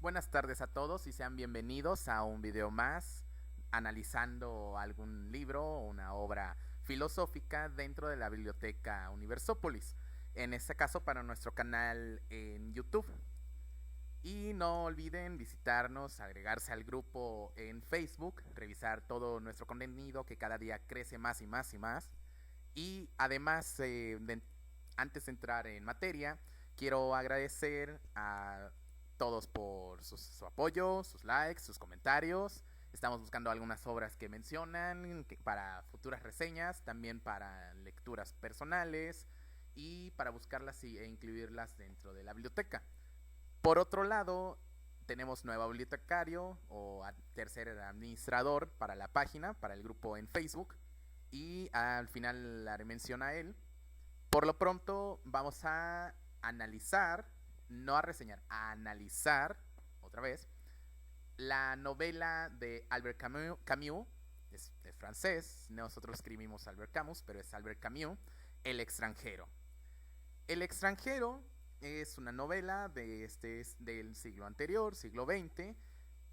Buenas tardes a todos y sean bienvenidos a un video más analizando algún libro o una obra filosófica dentro de la biblioteca Universópolis. En este caso para nuestro canal en YouTube. Y no olviden visitarnos, agregarse al grupo en Facebook, revisar todo nuestro contenido que cada día crece más y más y más. Y además, antes de entrar en materia, quiero agradecer a todos por su apoyo, sus likes, sus comentarios. Estamos buscando algunas obras que mencionan para futuras reseñas, también para lecturas personales y para buscarlas e incluirlas dentro de la biblioteca. Por otro lado, tenemos nuevo bibliotecario o tercer administrador para la página, para el grupo en Facebook. Y al final le haré mención a él. Por lo pronto vamos a analizar, no a reseñar, a analizar otra vez la novela de Albert Camus, es francés, nosotros escribimos Albert Camus, pero es Albert Camus, El extranjero. El extranjero es una novela del siglo anterior, siglo XX,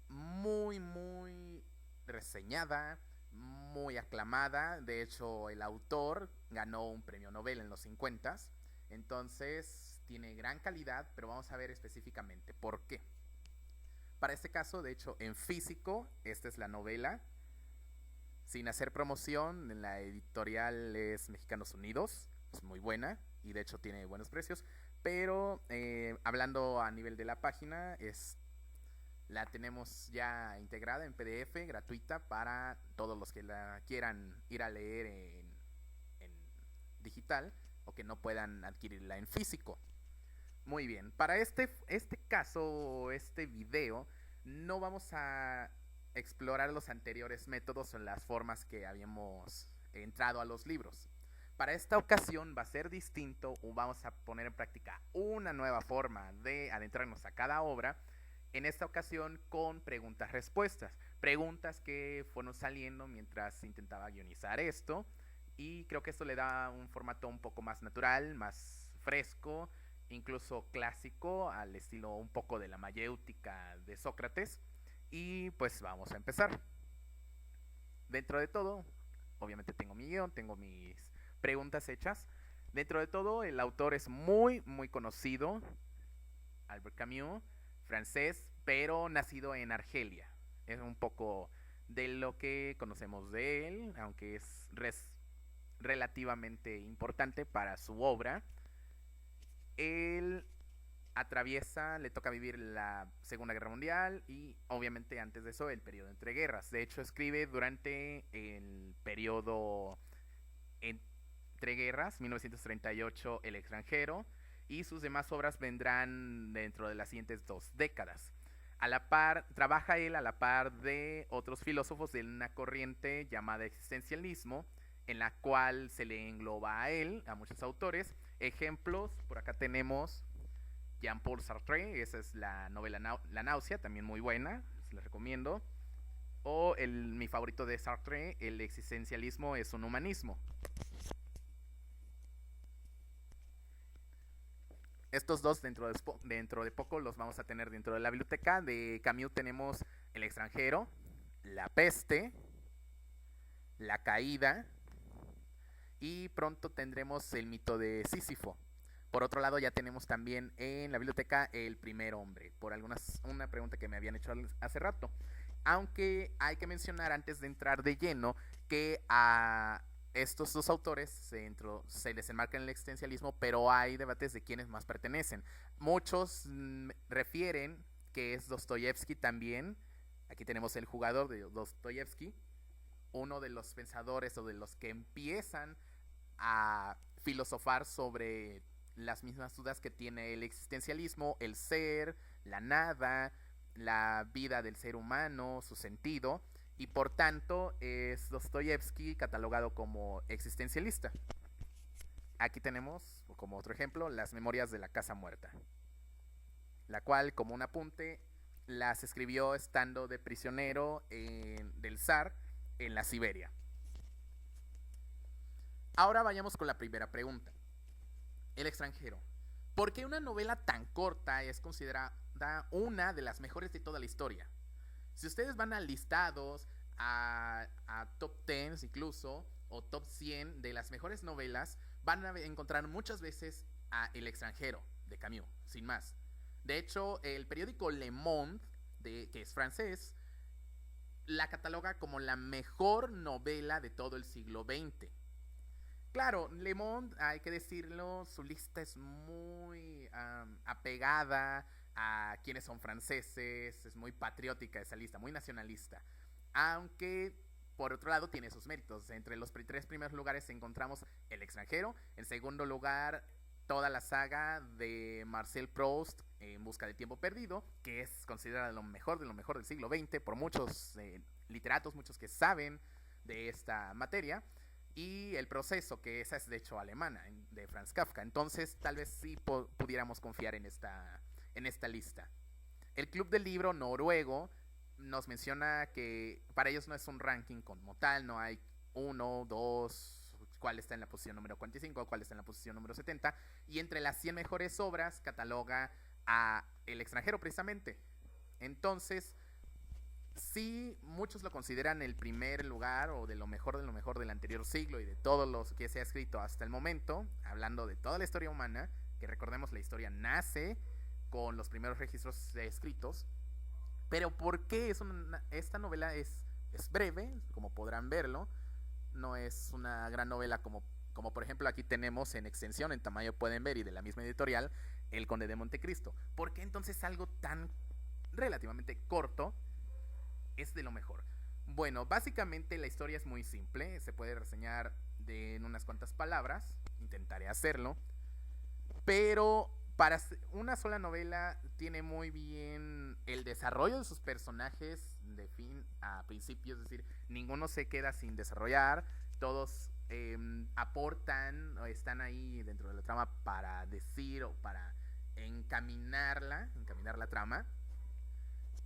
muy reseñada, muy aclamada. De hecho, el autor ganó un premio Nobel en los 50. Entonces, tiene gran calidad, pero vamos a ver específicamente por qué. Para este caso, de hecho, en físico, esta es la novela. Sin hacer promoción, en la editorial es Mexicanos Unidos. Es muy buena y de hecho tiene buenos precios. Pero hablando a nivel de la página, la tenemos ya integrada en PDF, gratuita para todos los que la quieran ir a leer en digital o que no puedan adquirirla en físico. Muy bien, para este caso, este video, no vamos a explorar los anteriores métodos o las formas que habíamos entrado a los libros. Para esta ocasión va a ser distinto o vamos a poner en práctica una nueva forma de adentrarnos a cada obra. En esta ocasión con preguntas-respuestas. Preguntas que fueron saliendo mientras intentaba guionizar esto. Y creo que esto le da un formato un poco más natural, más fresco, incluso clásico, al estilo un poco de la mayéutica de Sócrates. Y pues vamos a empezar. Dentro de todo, obviamente tengo mi guión, tengo mis preguntas hechas. Dentro de todo, el autor es muy conocido, Albert Camus, francés, pero nacido en Argelia. Es un poco de lo que conocemos de él, aunque es relativamente importante para su obra. Él le toca vivir la Segunda Guerra Mundial y obviamente antes de eso el periodo entre guerras. De hecho escribe durante el periodo entre guerras, 1938 El extranjero, y sus demás obras vendrán dentro de las siguientes 2 décadas. A la par, trabaja él a la par de otros filósofos de una corriente llamada existencialismo, en la cual se le engloba a él, a muchos autores. Ejemplos, por acá tenemos Jean-Paul Sartre, esa es la novela La náusea, también muy buena, les recomiendo. O mi favorito de Sartre, el existencialismo es un humanismo. Estos dos dentro de poco los vamos a tener dentro de la biblioteca. De Camus tenemos El extranjero, La peste, La caída y pronto tendremos El mito de Sísifo. Por otro lado, ya tenemos también en la biblioteca El primer hombre, por una pregunta que me habían hecho hace rato. Aunque hay que mencionar antes de entrar de lleno que a estos dos autores se les enmarca en el existencialismo, pero hay debates de quiénes más pertenecen. Muchos refieren que es Dostoyevsky también. Aquí tenemos El jugador de Dostoyevsky, uno de los pensadores o de los que empiezan a filosofar sobre las mismas dudas que tiene el existencialismo, el ser, la nada, la vida del ser humano, su sentido, y por tanto es Dostoyevsky catalogado como existencialista. Aquí tenemos, como otro ejemplo, Las memorias de la casa muerta, la cual, como un apunte, las escribió estando de prisionero del zar en la Siberia. Ahora vayamos con la primera pregunta. El extranjero. ¿Por qué una novela tan corta es considerada una de las mejores de toda la historia? Si ustedes van a listados, a top 10 incluso, o top 100 de las mejores novelas, van a encontrar muchas veces a El extranjero, de Camus, sin más. De hecho, el periódico Le Monde, que es francés, la cataloga como la mejor novela de todo el siglo XX. Claro, Le Monde, hay que decirlo, su lista es muy apegada a quienes son franceses, es muy patriótica esa lista, muy nacionalista. Aunque, por otro lado, tiene sus méritos. Entre los tres primeros lugares encontramos El extranjero. En segundo lugar, toda la saga de Marcel Proust, En busca del tiempo perdido, que es considerada lo mejor de lo mejor del siglo XX por muchos literatos, muchos que saben de esta materia. Y El proceso, que esa es de hecho alemana, de Franz Kafka. Entonces tal vez sí pudiéramos confiar en esta lista. El Club del Libro noruego nos menciona que para ellos no es un ranking como tal, no hay uno, dos, cuál está en la posición número 45, cuál está en la posición número 70, y entre las 100 mejores obras cataloga a El extranjero precisamente. Entonces, sí, muchos lo consideran el primer lugar o de lo mejor del anterior siglo y de todos los que se ha escrito hasta el momento, hablando de toda la historia humana, que recordemos la historia nace con los primeros registros escritos. Pero ¿por qué esta novela es breve, como podrán verlo? No es una gran novela como por ejemplo aquí tenemos en extensión, en tamaño pueden ver, y de la misma editorial, El Conde de Montecristo. ¿Por qué entonces algo tan relativamente corto es de lo mejor? Bueno, básicamente la historia es muy simple, se puede reseñar en unas cuantas palabras, intentaré hacerlo, pero para una sola novela tiene muy bien el desarrollo de sus personajes de fin a principio, es decir, ninguno se queda sin desarrollar, todos aportan o están ahí dentro de la trama para decir o para encaminar la trama.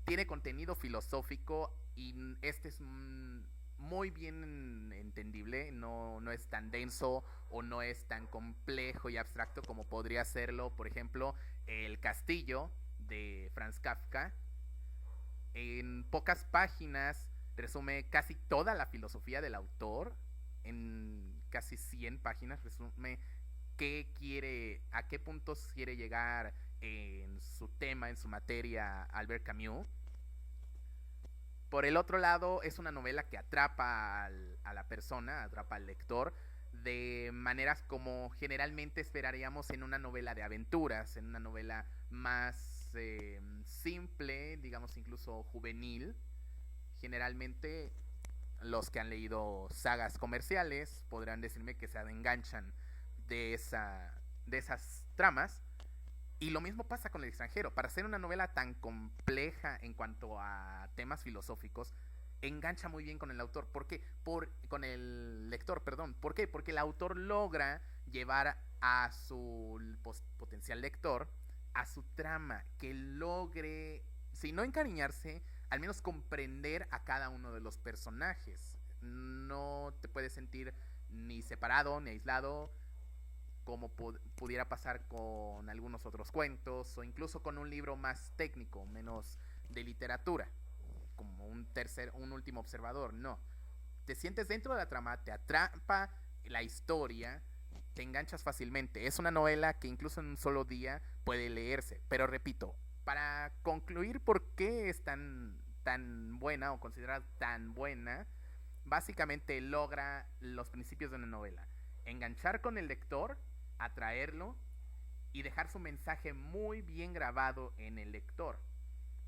Tiene contenido filosófico y este es muy bien entendible, no es tan denso o no es tan complejo y abstracto como podría serlo, por ejemplo, El castillo de Franz Kafka. En pocas páginas resume casi toda la filosofía del autor, en casi 100 páginas resume a qué puntos quiere llegar en su tema, en su materia, Albert Camus. Por el otro lado, es una novela que atrapa a la persona, atrapa al lector, de maneras como generalmente esperaríamos en una novela de aventuras, en una novela más simple, digamos incluso juvenil. Generalmente los que han leído sagas comerciales podrán decirme que se enganchan de esas tramas. Y lo mismo pasa con El extranjero. Para ser una novela tan compleja en cuanto a temas filosóficos, engancha muy bien con el autor. ¿Por qué? Con el lector, perdón. ¿Por qué? Porque el autor logra llevar a su potencial lector a su trama, que logre, si no encariñarse, al menos comprender a cada uno de los personajes. No te puedes sentir ni separado ni aislado, como pudiera pasar con algunos otros cuentos o incluso con un libro más técnico, menos de literatura, como un último observador. No, te sientes dentro de la trama, te atrapa la historia, te enganchas fácilmente. Es una novela que incluso en un solo día puede leerse, pero repito, para concluir por qué es tan buena o considerada tan buena, básicamente logra los principios de una novela: enganchar con el lector, atraerlo y dejar su mensaje muy bien grabado en el lector.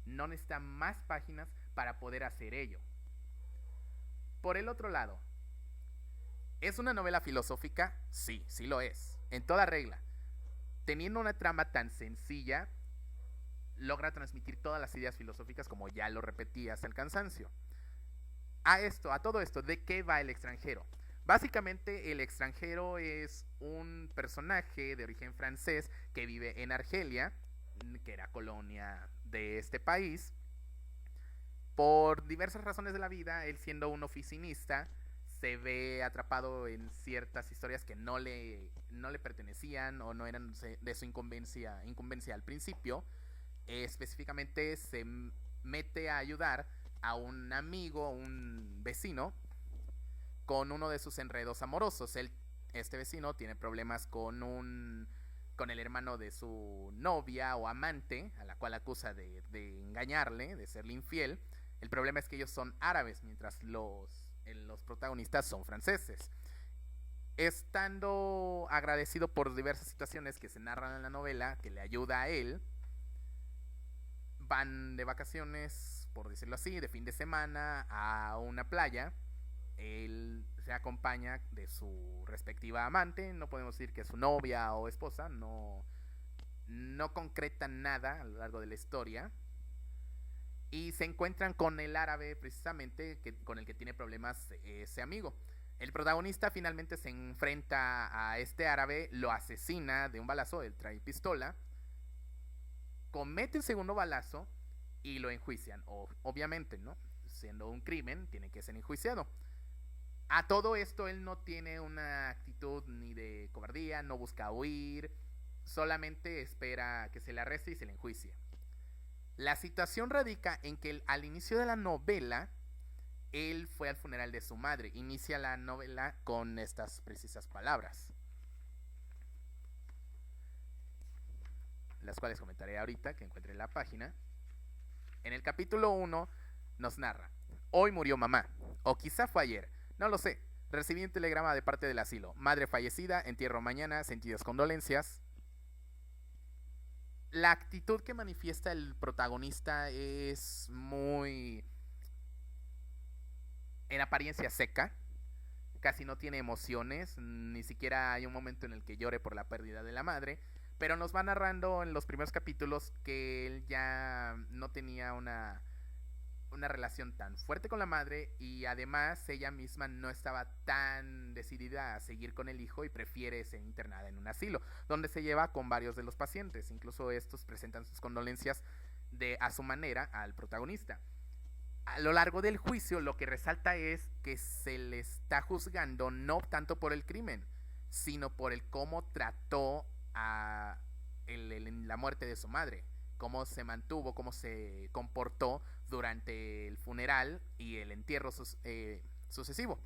No necesita más páginas para poder hacer ello. Por el otro lado, ¿es una novela filosófica? Sí, sí lo es, en toda regla. Teniendo una trama tan sencilla, logra transmitir todas las ideas filosóficas, como ya lo repetí hasta el cansancio. A todo esto, ¿de qué va El extranjero? Básicamente, El extranjero es un personaje de origen francés que vive en Argelia, que era colonia de este país. Por diversas razones de la vida, él siendo un oficinista, se ve atrapado en ciertas historias que no le pertenecían o no eran de su incumbencia al principio. Específicamente mete a ayudar a un amigo, un vecino, con uno de sus enredos amorosos. Este vecino tiene problemas con el hermano de su novia o amante, a la cual acusa de engañarle, de serle infiel. El problema es que ellos son árabes, mientras los protagonistas son franceses. Estando agradecido por diversas situaciones que se narran en la novela, que le ayuda a él, van de vacaciones, por decirlo así, de fin de semana a una playa. Él se acompaña de su respectiva amante, no podemos decir que es su novia o esposa, no concretan nada a lo largo de la historia. Y se encuentran con el árabe precisamente con el que tiene problemas ese amigo. El protagonista finalmente se enfrenta a este árabe, lo asesina de un balazo, él trae pistola, comete el segundo balazo y lo enjuician. Obviamente, ¿no? Siendo un crimen, tiene que ser enjuiciado. A todo esto él no tiene una actitud ni de cobardía, no busca huir, solamente espera que se le arreste y se le enjuicie. La situación radica en que al inicio de la novela, él fue al funeral de su madre. Inicia la novela con estas precisas palabras, las cuales comentaré ahorita que encuentre la página. En el capítulo 1 nos narra: hoy murió mamá, o quizá fue ayer, no lo sé. Recibí un telegrama de parte del asilo. Madre fallecida, entierro mañana, sentidas condolencias. La actitud que manifiesta el protagonista es muy, en apariencia, seca. Casi no tiene emociones, ni siquiera hay un momento en el que llore por la pérdida de la madre. Pero nos va narrando en los primeros capítulos que él ya no tenía una relación tan fuerte con la madre, y además ella misma no estaba tan decidida a seguir con el hijo y prefiere ser internada en un asilo, donde se lleva con varios de los pacientes. Incluso estos presentan sus condolencias a su manera al protagonista. A lo largo del juicio lo que resalta es que se le está juzgando no tanto por el crimen, sino por el cómo trató a la muerte de su madre, cómo se mantuvo, cómo se comportó durante el funeral y el entierro sucesivo.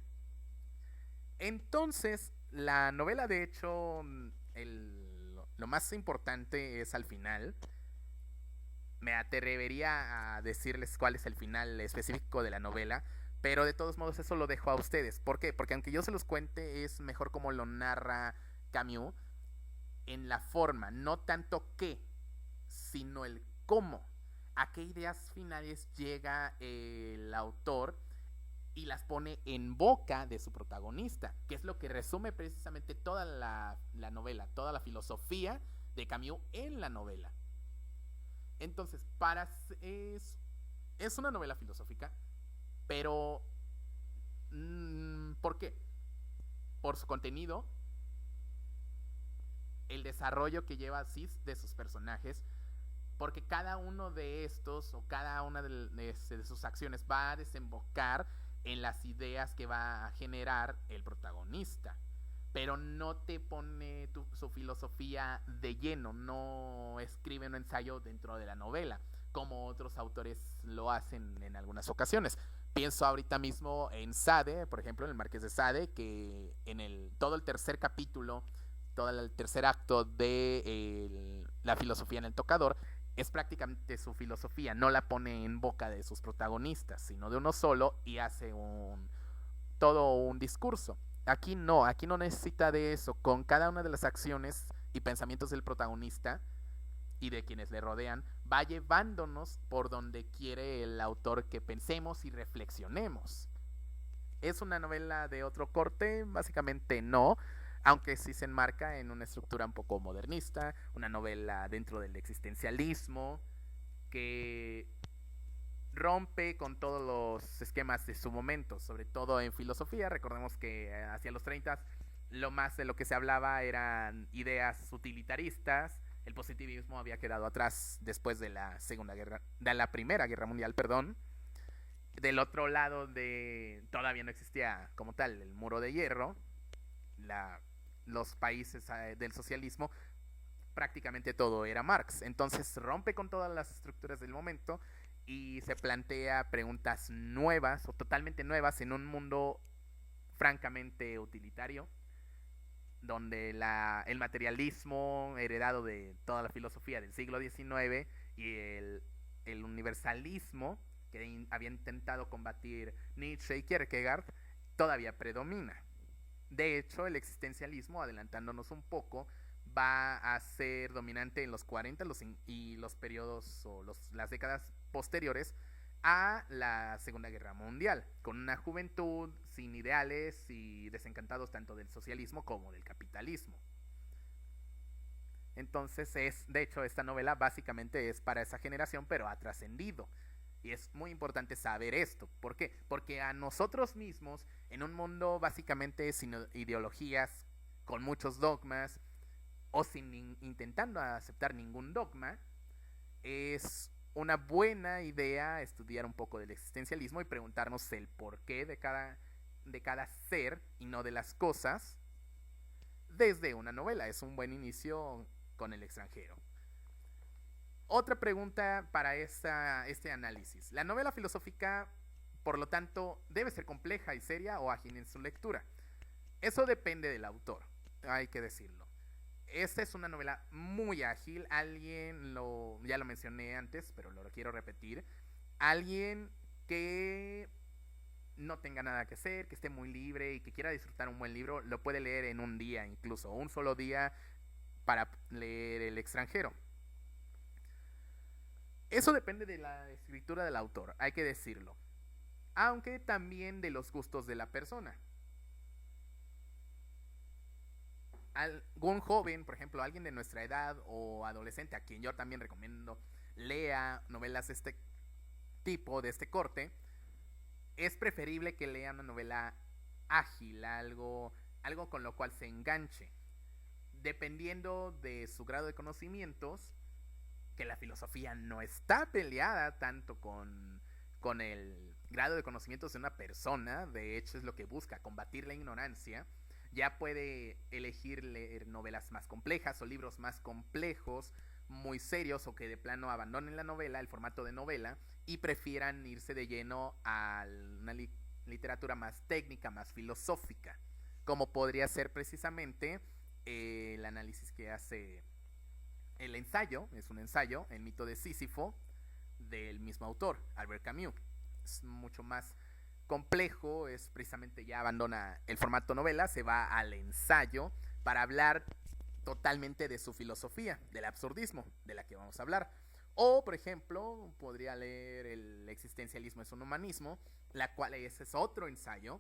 Entonces, la novela, de hecho, lo más importante es al final. Me atrevería a decirles cuál es el final específico de la novela, pero de todos modos eso lo dejo a ustedes. ¿Por qué? Porque aunque yo se los cuente, es mejor como lo narra Camus, en la forma, no tanto qué, sino el cómo. A qué ideas finales llega el autor y las pone en boca de su protagonista, que es lo que resume precisamente toda la novela, toda la filosofía de Camus en la novela. Entonces, es una novela filosófica, pero ¿por qué? Por su contenido, el desarrollo que lleva Cis de sus personajes, porque cada uno de estos o cada una de sus acciones va a desembocar en las ideas que va a generar el protagonista, pero no te pone su filosofía de lleno, no escribe un ensayo dentro de la novela, como otros autores lo hacen en algunas ocasiones. Pienso ahorita mismo en Sade, por ejemplo, en el Marqués de Sade, que en todo el tercer capítulo, todo el tercer acto de la filosofía en el tocador, es prácticamente su filosofía, no la pone en boca de sus protagonistas, sino de uno solo, y hace todo un discurso. Aquí no necesita de eso. Con cada una de las acciones y pensamientos del protagonista y de quienes le rodean, va llevándonos por donde quiere el autor que pensemos y reflexionemos. ¿Es una novela de otro corte? Básicamente no, aunque sí se enmarca en una estructura un poco modernista, una novela dentro del existencialismo que rompe con todos los esquemas de su momento, sobre todo en filosofía. Recordemos que hacia los 30 lo más de lo que se hablaba eran ideas utilitaristas. El positivismo había quedado atrás después de la Primera Guerra Mundial, Del otro lado todavía no existía como tal el muro de hierro, la, los países del socialismo, prácticamente todo era Marx. Entonces rompe con todas las estructuras del momento y se plantea preguntas nuevas o totalmente nuevas en un mundo francamente utilitario, donde el materialismo heredado de toda la filosofía del siglo XIX y el universalismo que había intentado combatir Nietzsche y Kierkegaard todavía predomina. De hecho, el existencialismo, adelantándonos un poco, va a ser dominante en los 40 y los periodos o las décadas posteriores a la Segunda Guerra Mundial, con una juventud sin ideales y desencantados tanto del socialismo como del capitalismo. Entonces de hecho, esta novela básicamente es para esa generación, pero ha trascendido. Y es muy importante saber esto. ¿Por qué? Porque a nosotros mismos, en un mundo básicamente sin ideologías, con muchos dogmas, o sin intentando aceptar ningún dogma, es una buena idea estudiar un poco del existencialismo y preguntarnos el porqué de cada ser y no de las cosas desde una novela. Es un buen inicio con El extranjero. Otra pregunta para este análisis. La novela filosófica, por lo tanto, debe ser compleja y seria o ágil en su lectura. Eso depende del autor, hay que decirlo. Esta es una novela muy ágil. Ya lo mencioné antes, pero lo quiero repetir. Alguien que no tenga nada que hacer, que esté muy libre y que quiera disfrutar un buen libro, lo puede leer en un día, incluso un solo día para leer El extranjero. Eso depende de la escritura del autor, hay que decirlo. Aunque también de los gustos de la persona. Algún joven, por ejemplo, alguien de nuestra edad o adolescente, a quien yo también recomiendo lea novelas de este tipo, de este corte, es preferible que lea una novela ágil, algo con lo cual se enganche. Dependiendo de su grado de conocimientos, que la filosofía no está peleada tanto con el grado de conocimientos de una persona, de hecho es lo que busca, combatir la ignorancia. Ya puede elegir leer novelas más complejas o libros más complejos, muy serios, o que de plano abandonen la novela, el formato de novela, y prefieran irse de lleno a una literatura más técnica, más filosófica, como podría ser precisamente el análisis que hace el ensayo, es un ensayo, El mito de Sísifo, del mismo autor, Albert Camus. Es mucho más complejo, es precisamente ya abandona el formato novela, se va al ensayo para hablar totalmente de su filosofía, del absurdismo, de la que vamos a hablar. O, por ejemplo, podría leer El existencialismo es un humanismo, la cual ese es otro ensayo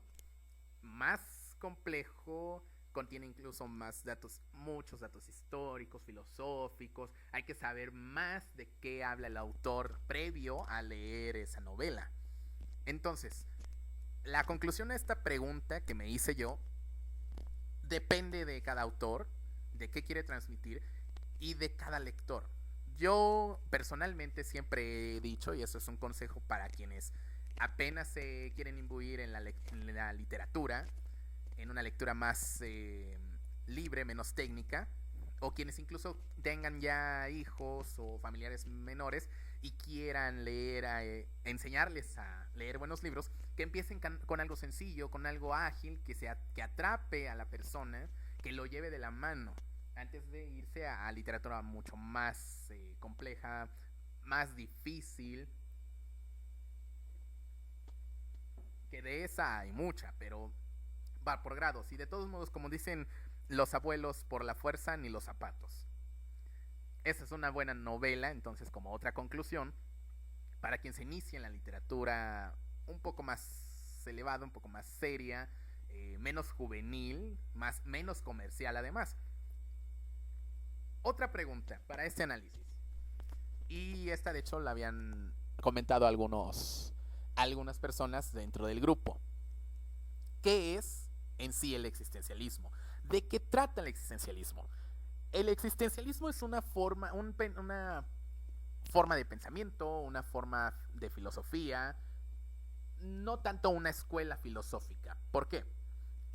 más complejo, contiene incluso más datos, muchos datos históricos, filosóficos. Hay que saber más de qué habla el autor previo a leer esa novela. Entonces, la conclusión a esta pregunta que me hice yo depende de cada autor, de qué quiere transmitir y de cada lector. Yo personalmente siempre he dicho, y eso es un consejo para quienes apenas se quieren imbuir en la literatura, en una lectura más libre, menos técnica, o quienes incluso tengan ya hijos o familiares menores y quieran leer, enseñarles a leer buenos libros, que empiecen con algo sencillo, con algo ágil, que atrape a la persona, que lo lleve de la mano, antes de irse a literatura mucho más compleja, más difícil, que de esa hay mucha, pero va por grados. Y de todos modos, como dicen los abuelos, por la fuerza ni los zapatos. Esa es una buena novela, entonces, como otra conclusión, para quien se inicie en la literatura un poco más elevada, un poco más seria, menos juvenil, menos comercial además. Otra pregunta para este análisis. Y esta de hecho la habían comentado algunas personas dentro del grupo. ¿Qué es en sí el existencialismo? ¿De qué trata el existencialismo? El existencialismo es una forma de pensamiento, una forma de filosofía no tanto una escuela filosófica. ¿Por qué?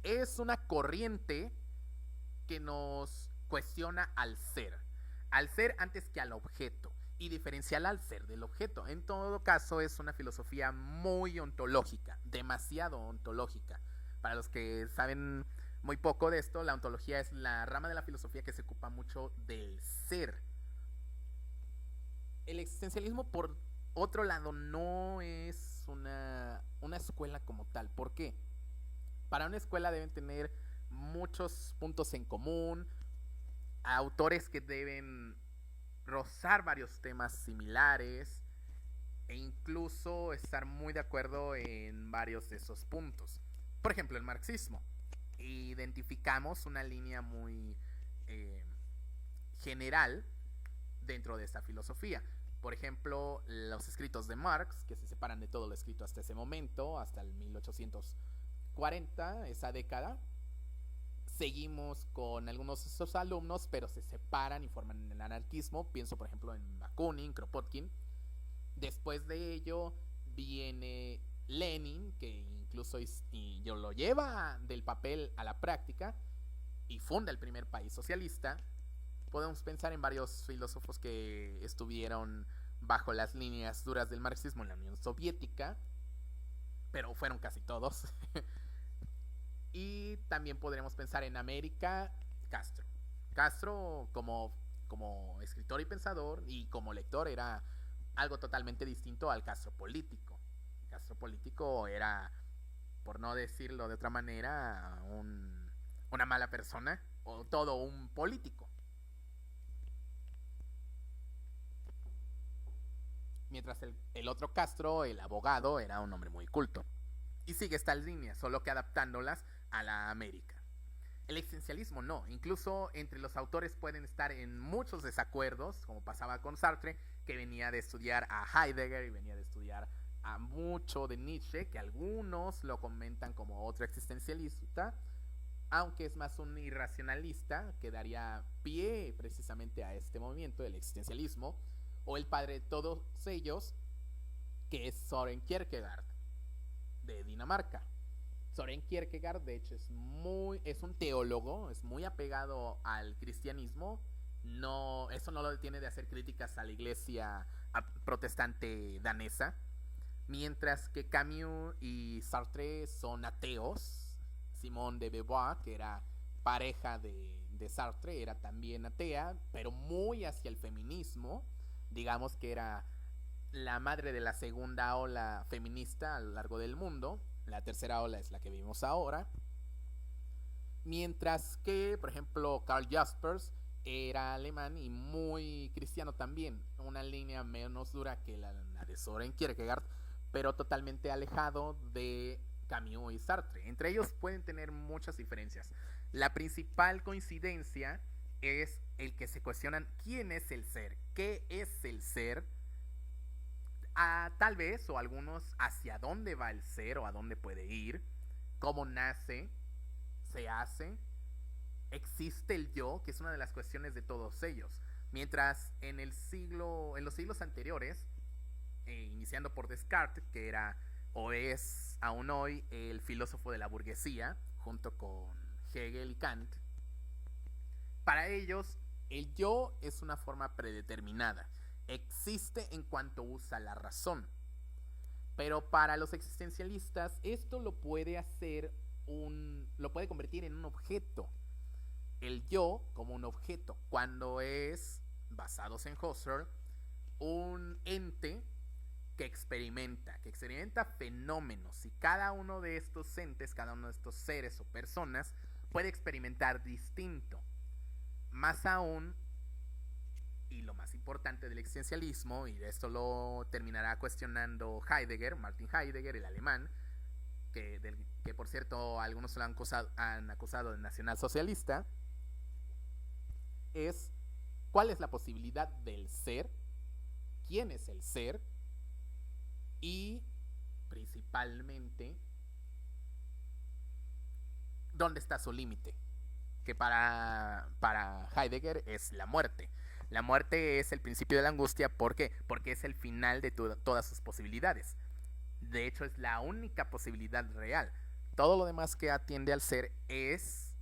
Es una corriente que nos cuestiona al ser antes que al objeto, y diferenciar al ser del objeto. En todo caso, es una filosofía muy ontológica, demasiado ontológica. Para los que saben muy poco de esto, la ontología es la rama de la filosofía que se ocupa mucho del ser. El existencialismo, por otro lado, no es una escuela como tal. ¿Por qué? Para una escuela deben tener muchos puntos en común, autores que deben rozar varios temas similares e incluso estar muy de acuerdo en varios de esos puntos. Por ejemplo, el marxismo. Identificamos una línea muy eh, general dentro de esta filosofía. Por ejemplo, los escritos de Marx, que se separan de todo lo escrito hasta ese momento, hasta el 1840, esa década. Seguimos con algunos de esos alumnos, pero se separan y forman el anarquismo. Pienso, por ejemplo, en Bakunin, Kropotkin. Después de ello viene Lenin, que incluso y lo lleva del papel a la práctica y funda el primer país socialista. Podemos pensar en varios filósofos que estuvieron bajo las líneas duras del marxismo en la Unión Soviética, pero fueron casi todos. Y también podremos pensar en América, Castro. Castro como escritor y pensador y como lector era algo totalmente distinto al Castro político. El Castro político era, por no decirlo de otra manera, una mala persona o todo un político. Mientras el otro Castro, el abogado, era un hombre muy culto. Y sigue estas líneas, solo que adaptándolas a la América. El existencialismo no, incluso entre los autores pueden estar en muchos desacuerdos, como pasaba con Sartre, que venía de estudiar a Heidegger y venía de estudiar a mucho de Nietzsche, que algunos lo comentan como otro existencialista, aunque es más un irracionalista que daría pie precisamente a este movimiento del existencialismo, o el padre de todos ellos, que es Søren Kierkegaard, de Dinamarca. Søren Kierkegaard, de hecho, es un teólogo, es muy apegado al cristianismo. No, eso no lo detiene de hacer críticas a la iglesia protestante danesa. Mientras que Camus y Sartre son ateos. Simone de Beauvoir, que era pareja de Sartre, era también atea, pero muy hacia el feminismo. Digamos que era la madre de la segunda ola feminista a lo largo del mundo. La tercera ola es la que vivimos ahora. Mientras que, por ejemplo, Karl Jaspers era alemán y muy cristiano también. Una línea menos dura que la de Søren Kierkegaard, pero totalmente alejado de Camus y Sartre. Entre ellos pueden tener muchas diferencias. La principal coincidencia es el que se cuestionan quién es el ser, qué es el ser, tal vez, o algunos, hacia dónde va el ser o a dónde puede ir, cómo nace, se hace, existe el yo, que es una de las cuestiones de todos ellos. Mientras en los siglos anteriores, iniciando por Descartes, que era o es aún hoy el filósofo de la burguesía, junto con Hegel y Kant, para ellos el yo es una forma predeterminada. Existe en cuanto usa la razón. Pero para los existencialistas esto lo puede convertir en un objeto. El yo como un objeto, cuando es, basados en Husserl, un ente que experimenta fenómenos, y cada uno de estos entes, cada uno de estos seres o personas puede experimentar distinto. Más aún, y lo más importante del existencialismo, y de esto lo terminará cuestionando Heidegger, Martin Heidegger, el alemán, que por cierto algunos lo han acusado de nacionalsocialista, es cuál es la posibilidad del ser, quién es el ser, y principalmente dónde está su límite, que para Heidegger es la muerte. La muerte es el principio de la angustia. ¿Por qué? Porque es el final de todas sus posibilidades. De hecho, es la única posibilidad real. Todo lo demás que atiende al ser es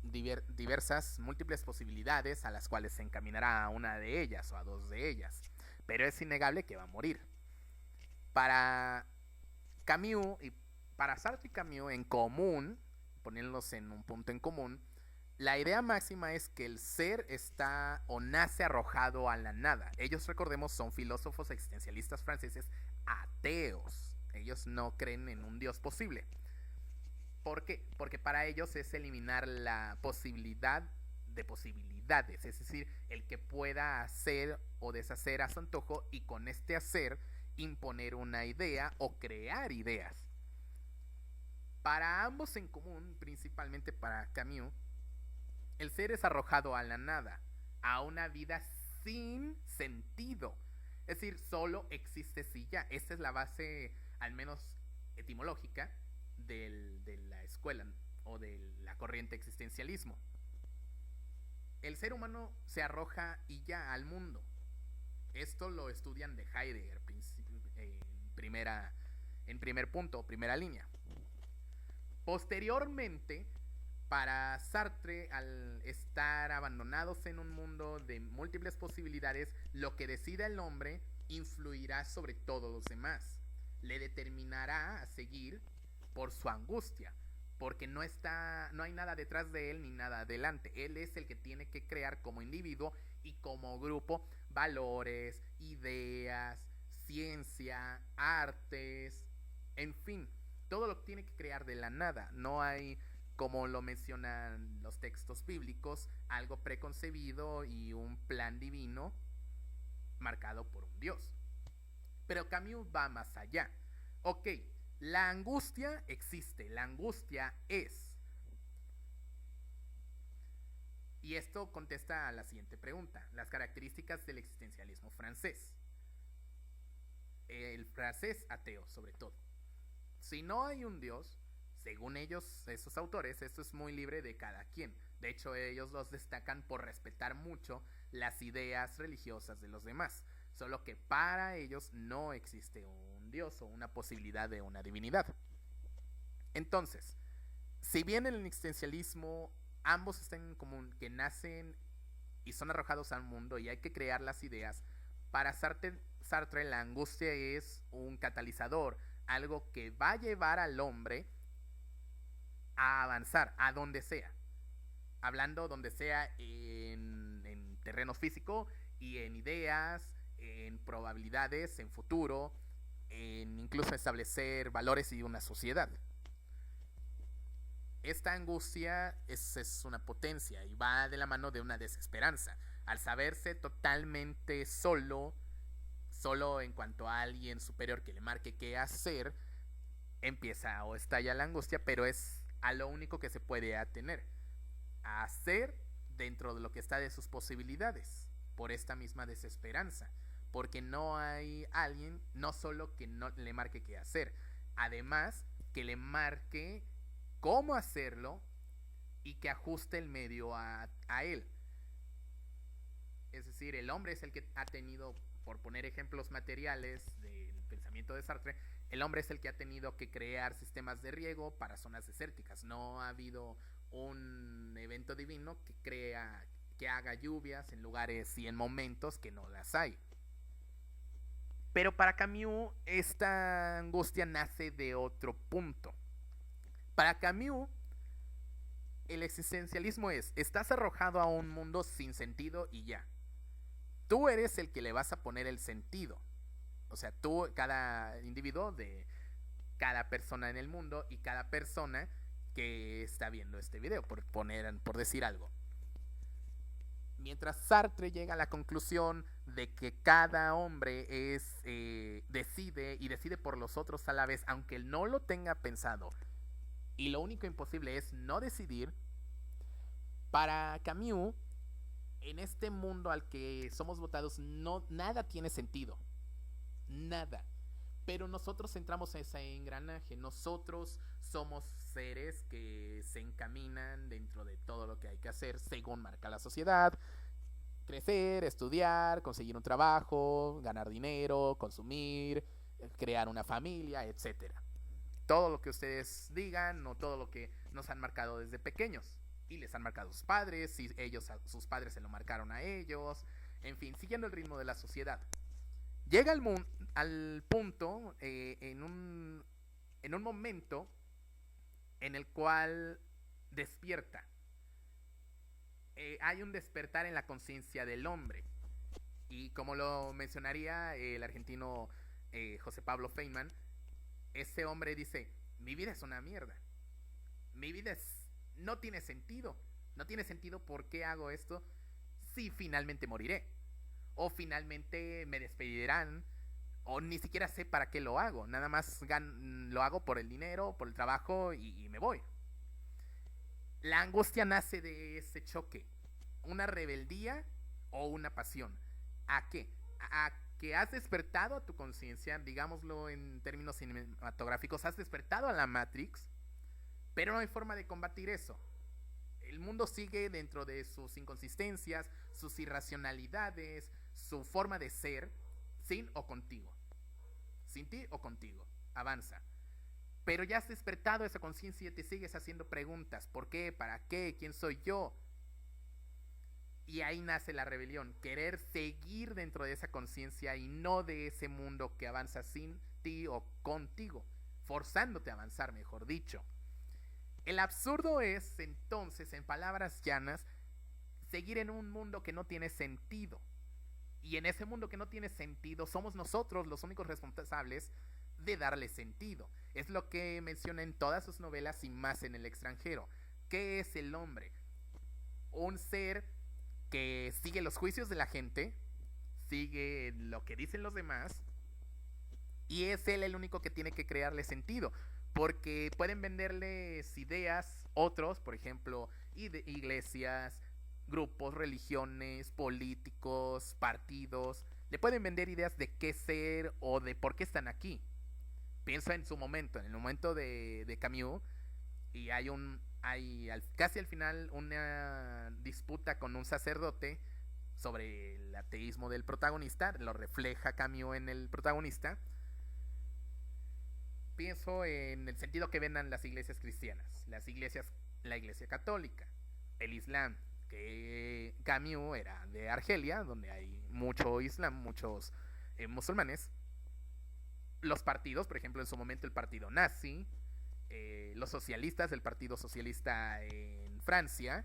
diversas, múltiples posibilidades a las cuales se encaminará a una de ellas o a dos de ellas. Pero es innegable que va a morir. Para Camus y para Sartre y Camus en común, poniéndolos en un punto en común, la idea máxima es que el ser está o nace arrojado a la nada. Ellos, recordemos, son filósofos existencialistas franceses ateos. Ellos no creen en un Dios posible. ¿Por qué? Porque para ellos es eliminar la posibilidad de posibilidades, es decir, el que pueda hacer o deshacer a su antojo y con este hacer imponer una idea o crear ideas. Para ambos en común, principalmente para Camus, el ser es arrojado a la nada, a una vida sin sentido. Es decir, solo existe si ya. Esta es la base, al menos etimológica, de la escuela o de la corriente existencialismo. El ser humano se arroja y ya al mundo. Esto lo estudian de Heidegger en primer punto, primera línea. Posteriormente, para Sartre, al estar abandonados en un mundo de múltiples posibilidades, lo que decida el hombre influirá sobre todos los demás. Le determinará a seguir por su angustia, porque no hay nada detrás de él ni nada adelante. Él es el que tiene que crear como individuo y como grupo valores, ideas, ciencia, artes, en fin, todo lo que tiene que crear de la nada. No hay, como lo mencionan los textos bíblicos, algo preconcebido y un plan divino marcado por un Dios. Pero Camus va más allá. Ok, la angustia existe, la angustia es. Y esto contesta a la siguiente pregunta: las características del existencialismo francés. El francés ateo, sobre todo. Si no hay un Dios, según ellos, esos autores, esto es muy libre de cada quien. De hecho, ellos los destacan por respetar mucho las ideas religiosas de los demás. Solo que para ellos no existe un Dios o una posibilidad de una divinidad. Entonces, si bien en el existencialismo ambos están en común que nacen y son arrojados al mundo y hay que crear las ideas, para Sartre la angustia es un catalizador, algo que va a llevar al hombre a avanzar a donde sea. Hablando donde sea en terreno físico y en ideas, en probabilidades, en futuro, en incluso establecer valores y una sociedad. Esta angustia es una potencia y va de la mano de una desesperanza. Al saberse totalmente solo en cuanto a alguien superior que le marque qué hacer, empieza o estalla la angustia, pero es a lo único que se puede atener, a hacer dentro de lo que está de sus posibilidades, por esta misma desesperanza, porque no hay alguien, no solo que no le marque qué hacer, además que le marque cómo hacerlo y que ajuste el medio a él. Es decir, el hombre es el que ha tenido, por poner ejemplos materiales del pensamiento de Sartre, el hombre es el que ha tenido que crear sistemas de riego para zonas desérticas. No ha habido un evento divino que haga lluvias en lugares y en momentos que no las hay. Pero para Camus esta angustia nace de otro punto. Para Camus el existencialismo estás arrojado a un mundo sin sentido y ya. Tú eres el que le vas a poner el sentido. O sea, tú, cada individuo de cada persona en el mundo y cada persona que está viendo este video, por decir algo. Mientras Sartre llega a la conclusión de que cada hombre decide por los otros a la vez, aunque él no lo tenga pensado, y lo único imposible es no decidir, para Camus, en este mundo al que somos votados, nada tiene sentido. Nada. Pero nosotros entramos en ese engranaje. Nosotros somos seres que se encaminan dentro de todo lo que hay que hacer según marca la sociedad. Crecer, estudiar, conseguir un trabajo, ganar dinero, consumir, crear una familia, etcétera. Todo lo que ustedes digan o todo lo que nos han marcado desde pequeños y les han marcado sus padres, si ellos a sus padres se lo marcaron a ellos, en fin, siguiendo el ritmo de la sociedad. Llega al punto en un momento en el cual despierta. Hay un despertar en la conciencia del hombre. Y como lo mencionaría el argentino José Pablo Feynman, ese hombre dice, mi vida es una mierda. Mi vida no tiene sentido. No tiene sentido por qué hago esto si finalmente moriré. O finalmente me despedirán. O ni siquiera sé para qué lo hago. Nada más lo hago por el dinero, por el trabajo y me voy. La angustia nace de ese choque. Una rebeldía o una pasión. ¿A qué? A que has despertado a tu conciencia, digámoslo en términos cinematográficos, has despertado a la Matrix, pero no hay forma de combatir eso. El mundo sigue dentro de sus inconsistencias, sus irracionalidades, su forma de ser, sin o contigo. Sin ti o contigo. Avanza. Pero ya has despertado esa conciencia y te sigues haciendo preguntas. ¿Por qué? ¿Para qué? ¿Quién soy yo? Y ahí nace la rebelión. Querer seguir dentro de esa conciencia y no de ese mundo que avanza sin ti o contigo. Forzándote a avanzar, mejor dicho. El absurdo es, entonces, en palabras llanas, seguir en un mundo que no tiene sentido. Y en ese mundo que no tiene sentido, somos nosotros los únicos responsables de darle sentido. Es lo que menciona en todas sus novelas y más en El extranjero. ¿Qué es el hombre? Un ser que sigue los juicios de la gente, sigue lo que dicen los demás, y es él el único que tiene que crearle sentido. Porque pueden venderles ideas otros, por ejemplo, iglesias, grupos, religiones, políticos, partidos. Le pueden vender ideas de qué ser o de por qué están aquí. Piensa en su momento, en el momento de Camus, y casi al final una disputa con un sacerdote sobre el ateísmo del protagonista. Lo refleja Camus en el protagonista. Pienso en el sentido que vendan las iglesias cristianas, la iglesia católica, el islam, que Camus era de Argelia, donde hay mucho islam, muchos musulmanes. Los partidos, por ejemplo, en su momento el partido nazi, los socialistas, el partido socialista en Francia,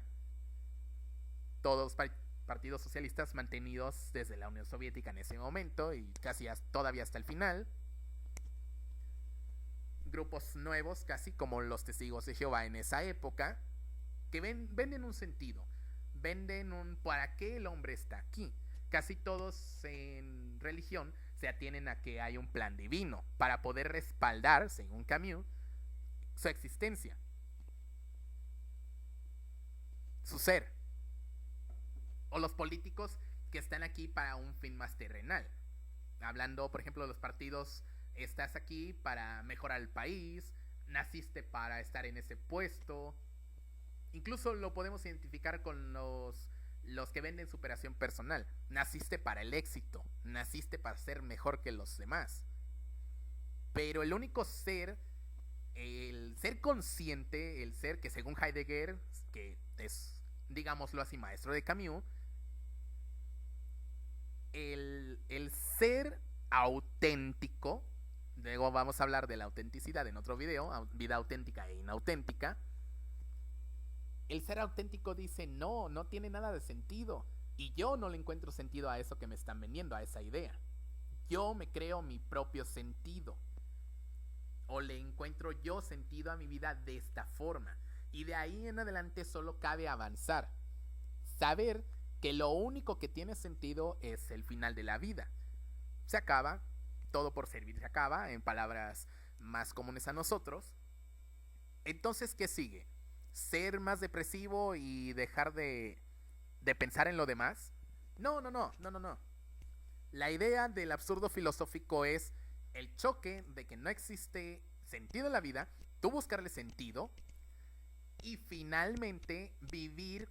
todos partidos socialistas mantenidos desde la Unión Soviética en ese momento y casi todavía hasta el final. Grupos nuevos, casi como los Testigos de Jehová en esa época, que venden un sentido, venden un para qué el hombre está aquí. Casi todos en religión se atienen a que hay un plan divino para poder respaldar, según Camus, su existencia, su ser. O los políticos que están aquí para un fin más terrenal. Hablando, por ejemplo, de los partidos, estás aquí para mejorar el país, naciste para estar en ese puesto. Incluso lo podemos identificar con los que venden superación personal. Naciste para el éxito, naciste para ser mejor que los demás. Pero el único ser, el ser consciente, el ser que según Heidegger, que es, digámoslo así, maestro de Camus, el ser auténtico, luego vamos a hablar de la autenticidad en otro video, vida auténtica e inauténtica. El ser auténtico dice, no tiene nada de sentido. Y yo no le encuentro sentido a eso que me están vendiendo, a esa idea. Yo me creo mi propio sentido. O le encuentro yo sentido a mi vida de esta forma. Y de ahí en adelante solo cabe avanzar. Saber que lo único que tiene sentido es el final de la vida. Se acaba, todo por servir se acaba, en palabras más comunes a nosotros. Entonces, ¿qué sigue? ¿Ser más depresivo y dejar de pensar en lo demás? No. La idea del absurdo filosófico es el choque de que no existe sentido en la vida, tú buscarle sentido y finalmente vivir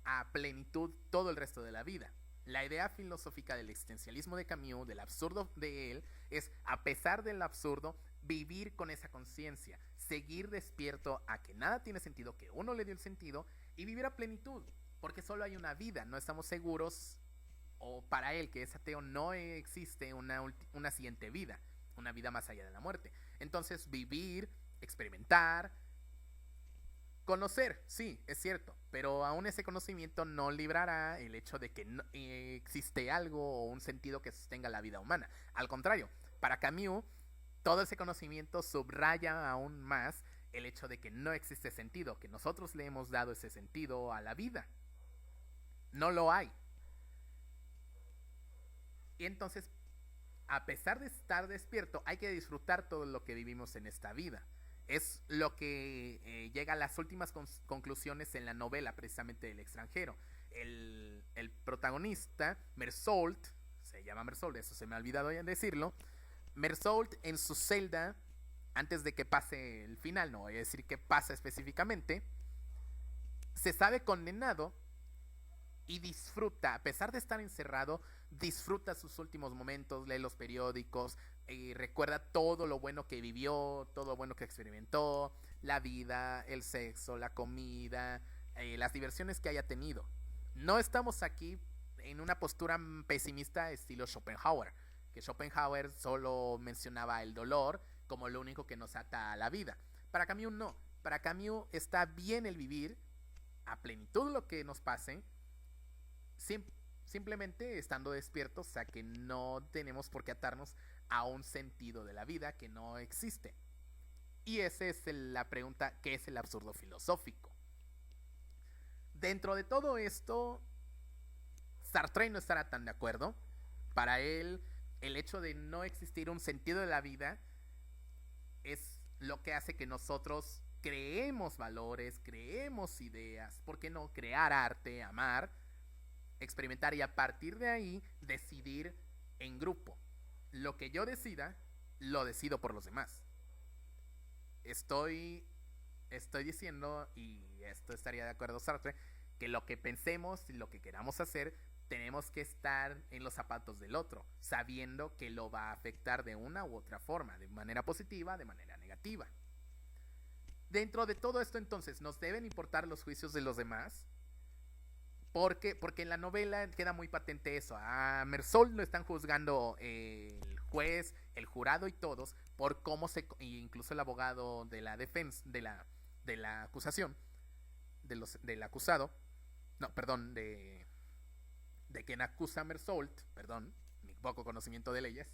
a plenitud todo el resto de la vida. La idea filosófica del existencialismo de Camus, del absurdo de él, Es, a pesar del absurdo, vivir con esa conciencia, seguir despierto a que nada tiene sentido, que uno le dio el sentido, y vivir a plenitud, porque solo hay una vida, no estamos seguros, o para él que es ateo no existe una siguiente vida, una vida más allá de la muerte. Entonces vivir, experimentar, conocer, sí, es cierto, pero aún ese conocimiento no librará el hecho de que no, existe algo o un sentido que sostenga la vida humana. Al contrario, para Camus, todo ese conocimiento subraya aún más el hecho de que no existe sentido, que nosotros le hemos dado ese sentido a la vida. No lo hay. Y entonces, a pesar de estar despierto, hay que disfrutar todo lo que vivimos en esta vida. Es lo que llega a las últimas conclusiones en la novela, precisamente del extranjero. El protagonista, Mersault, se llama Mersault, eso se me ha olvidado decirlo. Mersault en su celda, antes de que pase el final, no voy a decir qué pasa específicamente, se sabe condenado y disfruta, a pesar de estar encerrado, disfruta sus últimos momentos, lee los periódicos, recuerda todo lo bueno que vivió, todo lo bueno que experimentó, la vida, el sexo, la comida, las diversiones que haya tenido. No estamos aquí en una postura pesimista estilo Schopenhauer, que Schopenhauer solo mencionaba el dolor como lo único que nos ata a la vida. Para Camus no, para Camus está bien el vivir a plenitud lo que nos pase, simplemente estando despiertos a que no tenemos por qué atarnos a un sentido de la vida que no existe. Y esa es la pregunta, ¿qué es el absurdo filosófico? Dentro de todo esto, Sartre no estará tan de acuerdo. Para él, el hecho de no existir un sentido de la vida es lo que hace que nosotros creemos valores, creemos ideas, ¿por qué no crear arte, amar, experimentar y a partir de ahí decidir en grupo? Lo que yo decida, lo decido por los demás. Estoy diciendo, y esto estaría de acuerdo Sartre, que lo que pensemos y lo que queramos hacer, tenemos que estar en los zapatos del otro, sabiendo que lo va a afectar de una u otra forma, de manera positiva, de manera negativa. Dentro de todo esto, entonces, ¿nos deben importar los juicios de los demás? Porque en la novela queda muy patente eso. A Mersault lo están juzgando el juez, el jurado y todos por cómo incluso el abogado de la defensa, de la acusación, del acusado, no, perdón, de quien acusa a Mersault, perdón, mi poco conocimiento de leyes,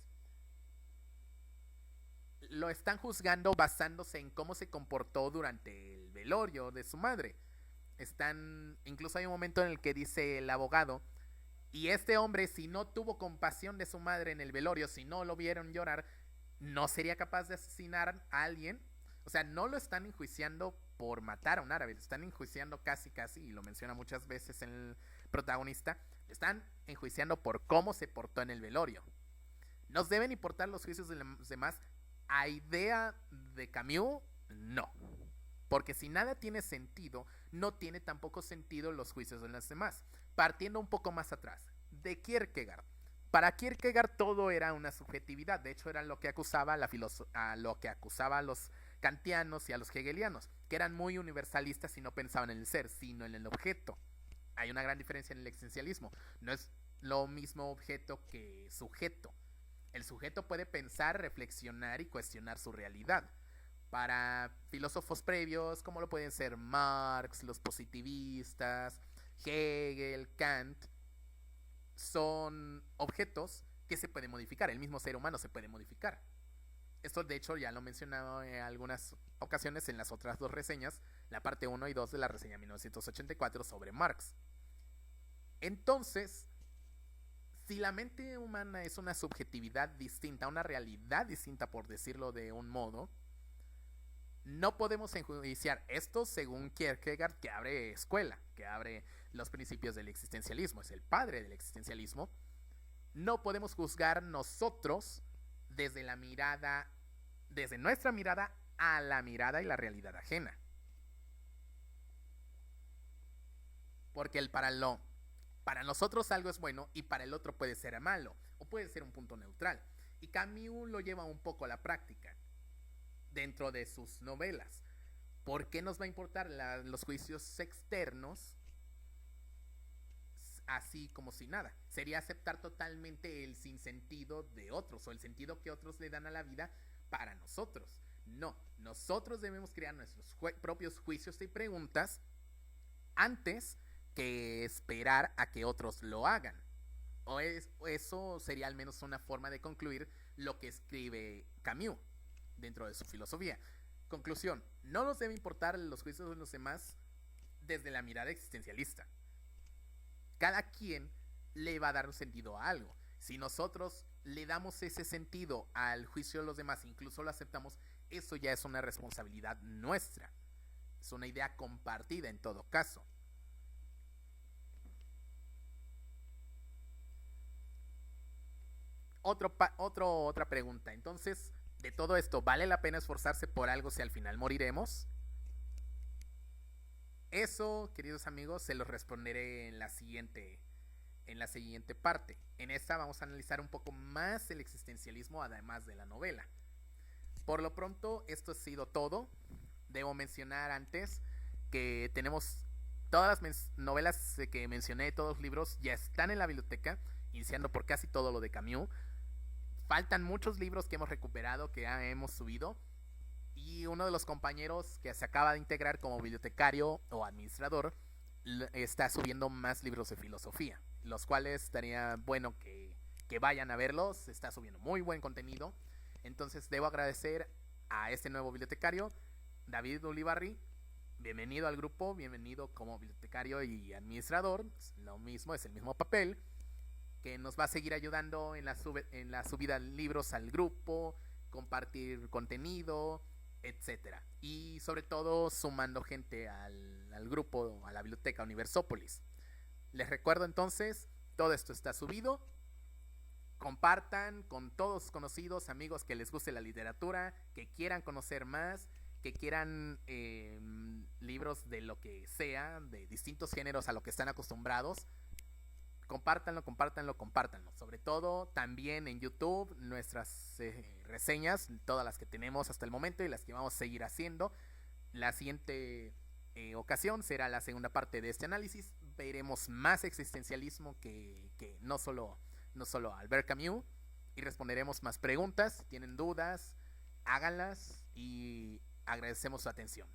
lo están juzgando basándose en cómo se comportó durante el velorio de su madre. Incluso hay un momento en el que dice el abogado, y este hombre, si no tuvo compasión de su madre en el velorio, si no lo vieron llorar, ¿no sería capaz de asesinar a alguien? O sea, no lo están enjuiciando por matar a un árabe, lo están enjuiciando casi, y lo menciona muchas veces el protagonista, lo están enjuiciando por cómo se portó en el velorio. ¿Nos deben importar los juicios de los demás? A idea de Camus, no. Porque si nada tiene sentido, no tiene tampoco sentido los juicios de los demás. Partiendo un poco más atrás, de Kierkegaard. Para Kierkegaard todo era una subjetividad. De hecho, era lo que acusaba a los kantianos y a los hegelianos, que eran muy universalistas y no pensaban en el ser, sino en el objeto. Hay una gran diferencia en el existencialismo. No es lo mismo objeto que sujeto. El sujeto puede pensar, reflexionar y cuestionar su realidad. Para filósofos previos, como lo pueden ser Marx, los positivistas, Hegel, Kant, son objetos que se pueden modificar. El mismo ser humano se puede modificar. Esto de hecho ya lo he mencionado en algunas ocasiones en las otras dos reseñas, la parte 1 y 2 de la reseña 1984 sobre Marx. Entonces, si la mente humana es una subjetividad distinta, una realidad distinta por decirlo de un modo, no podemos enjuiciar esto según Kierkegaard, que abre escuela, que abre los principios del existencialismo, es el padre del existencialismo. No podemos juzgar nosotros desde nuestra mirada a la mirada y la realidad ajena. Porque para nosotros algo es bueno y para el otro puede ser malo, o puede ser un punto neutral. Y Camus lo lleva un poco a la práctica dentro de sus novelas. ¿Por qué nos va a importar los juicios externos así como si nada? Sería aceptar totalmente el sinsentido de otros o el sentido que otros le dan a la vida para nosotros. No, nosotros debemos crear nuestros propios juicios y preguntas antes que esperar a que otros lo hagan. Eso sería al menos una forma de concluir lo que escribe Camus dentro de su filosofía. Conclusión, no nos debe importar los juicios de los demás desde la mirada existencialista. Cada quien le va a dar un sentido a algo. Si nosotros le damos ese sentido al juicio de los demás, incluso lo aceptamos, eso ya es una responsabilidad nuestra. Es una idea compartida en todo caso. Otra pregunta. Entonces, de todo esto, ¿vale la pena esforzarse por algo si al final moriremos? Eso, queridos amigos, se los responderé en la siguiente parte. En esta vamos a analizar un poco más el existencialismo además de la novela. Por lo pronto, esto ha sido todo. Debo mencionar antes que tenemos todas las novelas que mencioné, todos los libros ya están en la biblioteca, iniciando por casi todo lo de Camus. Faltan muchos libros que hemos recuperado, que ya hemos subido. Y uno de los compañeros que se acaba de integrar como bibliotecario o administrador está subiendo más libros de filosofía, los cuales estaría bueno que vayan a verlos. Está subiendo muy buen contenido. Entonces debo agradecer a este nuevo bibliotecario, David Ulibarri. Bienvenido al grupo, bienvenido como bibliotecario y administrador. Lo mismo, es el mismo papel, que nos va a seguir ayudando en la subida de libros al grupo, compartir contenido, etcétera. Y sobre todo sumando gente al grupo, a la biblioteca Universópolis. Les recuerdo entonces, todo esto está subido. Compartan con todos sus conocidos, amigos que les guste la literatura, que quieran conocer más, que quieran libros de lo que sea, de distintos géneros a lo que están acostumbrados. Compártanlo, compártanlo, compártanlo. Sobre todo también en YouTube, nuestras reseñas, todas las que tenemos hasta el momento y las que vamos a seguir haciendo. La siguiente ocasión será la segunda parte de este análisis. Veremos más existencialismo que no solo Albert Camus, y responderemos más preguntas. Si tienen dudas, háganlas y agradecemos su atención.